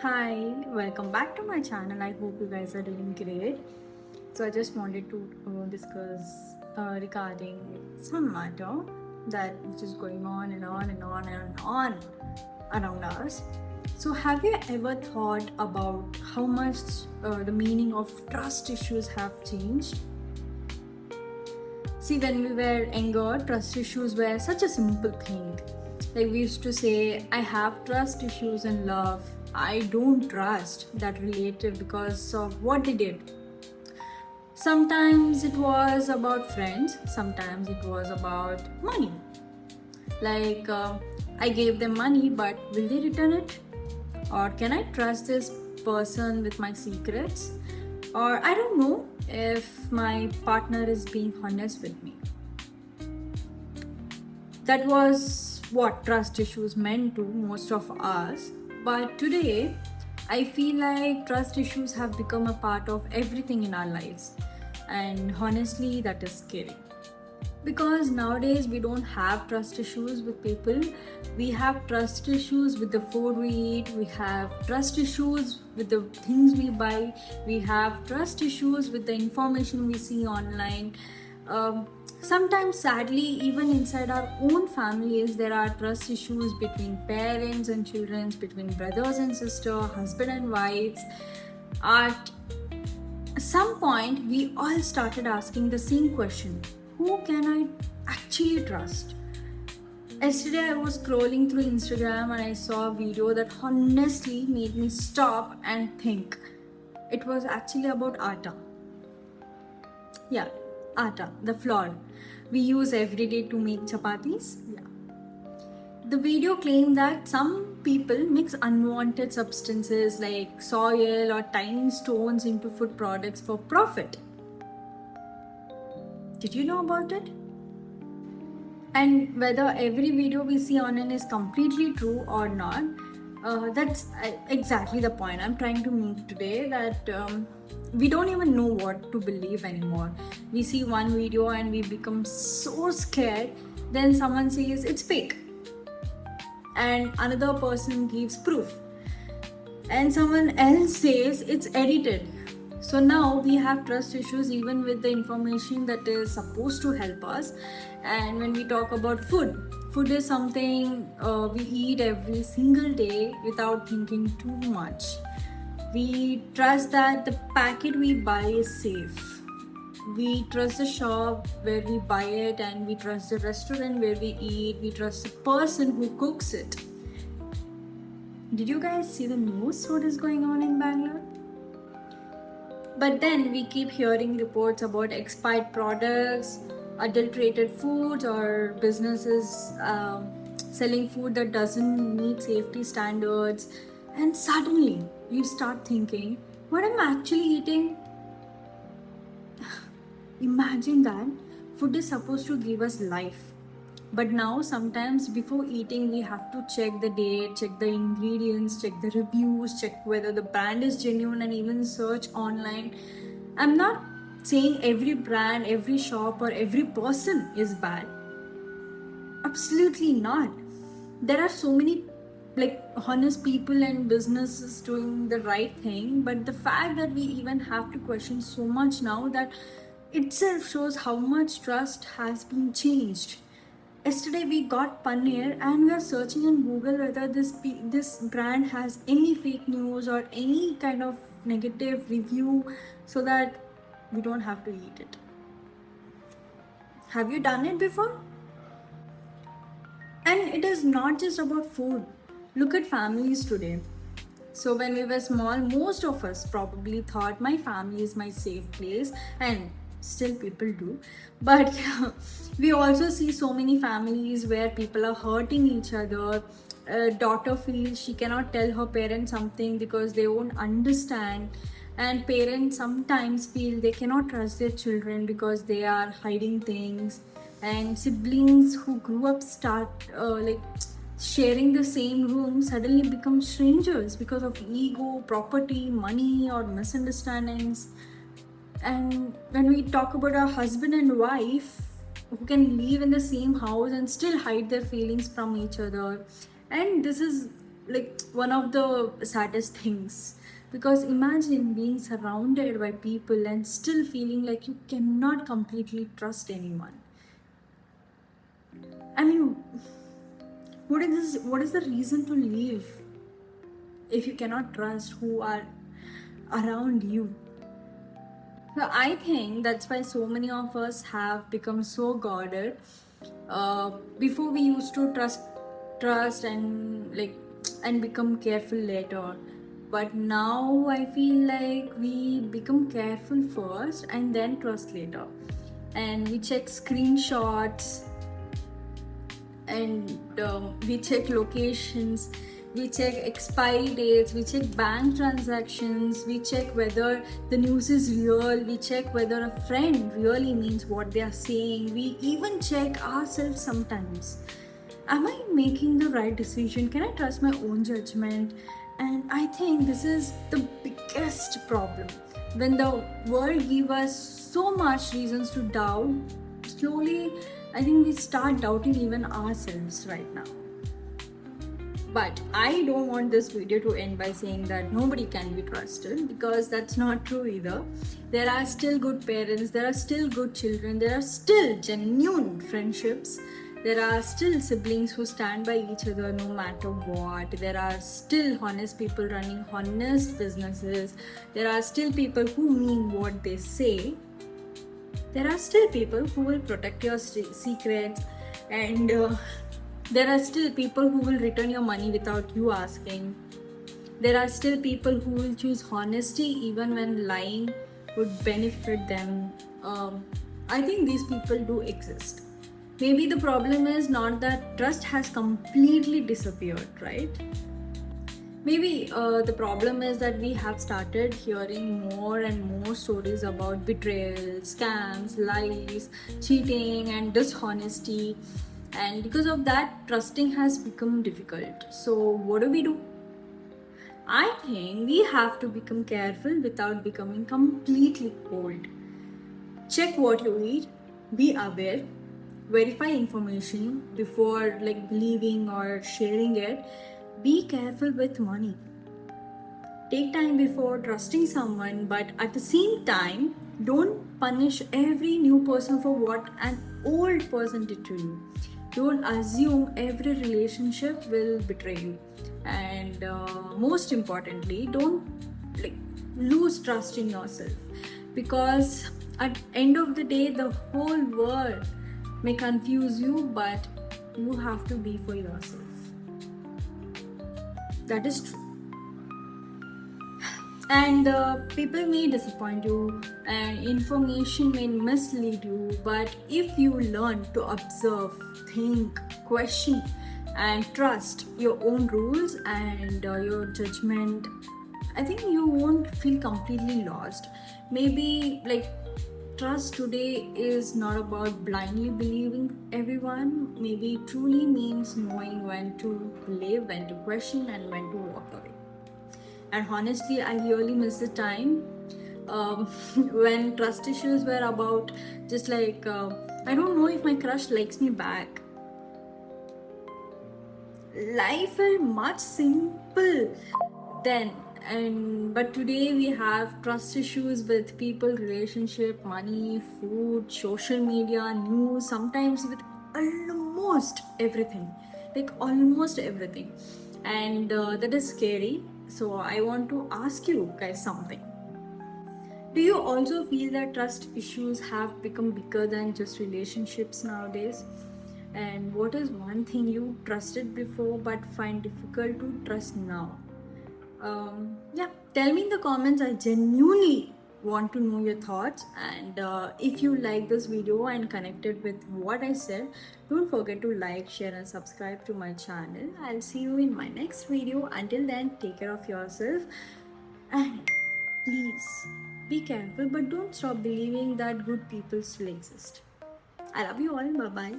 Hi, welcome back to my channel. I hope you guys are doing great. So, I just wanted to discuss regarding some matter that which is going on and on and on and on around us. So, have you ever thought about how much the meaning of trust issues have changed? See, when we were younger, trust issues were such a simple thing. Like we used to say, I have trust issues in love. I don't trust that relative because of what they did. Sometimes it was about friends, sometimes it was about money. Like, I gave them money, but will they return it? Or can I trust this person with my secrets? Or I don't know if my partner is being honest with me. That was what trust issues meant to most of us. But today, I feel like trust issues have become a part of everything in our lives. And honestly, that is scary. Because nowadays we don't have trust issues with people. We have trust issues with the food we eat. We have trust issues with the things we buy. We have trust issues with the information we see online. Sometimes, sadly, even inside our own families, there are trust issues between parents and children, between brothers and sisters, husband and wives. At some point, we all started asking the same question: who can I actually trust? Yesterday, I was scrolling through Instagram and I saw a video that honestly made me stop and think. It was actually about atta. Yeah, atta, the flour we use every day to make chapatis. Yeah. The video claimed that some people mix unwanted substances like soil or tiny stones into food products for profit. Did you know about it? And whether every video we see online is completely true or not, that's exactly the point I'm trying to make today. That we don't even know what to believe anymore. We see one video and we become so scared, then someone says it's fake, and another person gives proof, and someone else says it's edited. So now we have trust issues even with the information that is supposed to help us. And when we talk about food, food is something we eat every single day without thinking too much. We trust that the packet we buy is safe. We trust the shop where we buy it, and we trust the restaurant where we eat. We trust the person who cooks it. Did you guys see the news? What is going on in Bangalore? But then we keep hearing reports about expired products, adulterated foods, or businesses selling food that doesn't meet safety standards. And suddenly you start thinking, what am I actually eating? Imagine that food is supposed to give us life. But now, sometimes before eating, we have to check the date, check the ingredients, check the reviews, check whether the brand is genuine, and even search online. I'm not saying every brand, every shop, or every person is bad. Absolutely not. There are so many honest people and businesses doing the right thing, but the fact that we even have to question so much now, that itself shows how much trust has been changed. Yesterday we got paneer and we are searching in Google whether this brand has any fake news or any kind of negative review, so that we don't have to eat it. Have you done it before? And it is not just about food. Look at families today. So when we were small, most of us probably thought my family is my safe place, and still people do. But we also see so many families where people are hurting each other. A daughter feels she cannot tell her parents something because they won't understand, and parents sometimes feel they cannot trust their children because they are hiding things. And siblings who grew up start sharing the same room suddenly become strangers because of ego, property, money, or misunderstandings. And when we talk about a husband and wife who can live in the same house and still hide their feelings from each other, and this is like one of the saddest things, because imagine being surrounded by people and still feeling like you cannot completely trust anyone. I mean, what is the reason to live if you cannot trust who are around you? So I think that's why so many of us have become so guarded. Before we used to trust and become careful later. But now I feel like we become careful first and then trust later. And we check screenshots, and we check locations, we check expiry dates, we check bank transactions, we check whether the news is real, we check whether a friend really means what they are saying, we even check ourselves sometimes. Am I making the right decision? Can I trust my own judgment? And I think this is the biggest problem. When the world gives us so much reasons to doubt, slowly I think we start doubting even ourselves right now. But I don't want this video to end by saying that nobody can be trusted, because that's not true either. There are still good parents, there are still good children, there are still genuine friendships, there are still siblings who stand by each other no matter what, there are still honest people running honest businesses, there are still people who mean what they say, there are still people who will protect your secrets, and there are still people who will return your money without you asking. There are still people who will choose honesty even when lying would benefit them. I think these people do exist. Maybe the problem is not that trust has completely disappeared, right? Maybe the problem is that we have started hearing more and more stories about betrayal, scams, lies, cheating, and dishonesty. And because of that, trusting has become difficult. So, what do? I think we have to become careful without becoming completely cold. Check what you eat, be aware, verify information before believing or sharing it. Be careful with money. Take time before trusting someone, but at the same time, don't punish every new person for what an old person did to you. Don't assume every relationship will betray you. And most importantly, don't lose trust in yourself, because at the end of the day, the whole world may confuse you, but you have to be for yourself. That is true. And people may disappoint you, and information may mislead you, but if you learn to observe, think, question, and trust your own rules and your judgment, I think you won't feel completely lost. Maybe trust today is not about blindly believing everyone. Maybe it truly means knowing when to believe, when to question, and when to walk away. And honestly, I really miss the time when trust issues were about just I don't know if my crush likes me back. Life felt much simple then, but today we have trust issues with people, relationship, money, food, social media, news, sometimes with almost everything, and that is scary. So I want to ask you guys something. Do you also feel that trust issues have become bigger than just relationships nowadays? And what is one thing you trusted before but find difficult to trust now? Tell me in the comments. I genuinely want to know your thoughts. And if you like this video and connected with what I said, don't forget to like, share, and subscribe to my channel. I'll see you in my next video. Until then, take care of yourself, and please be careful, but don't stop believing that good people still exist. I love you all. Bye bye.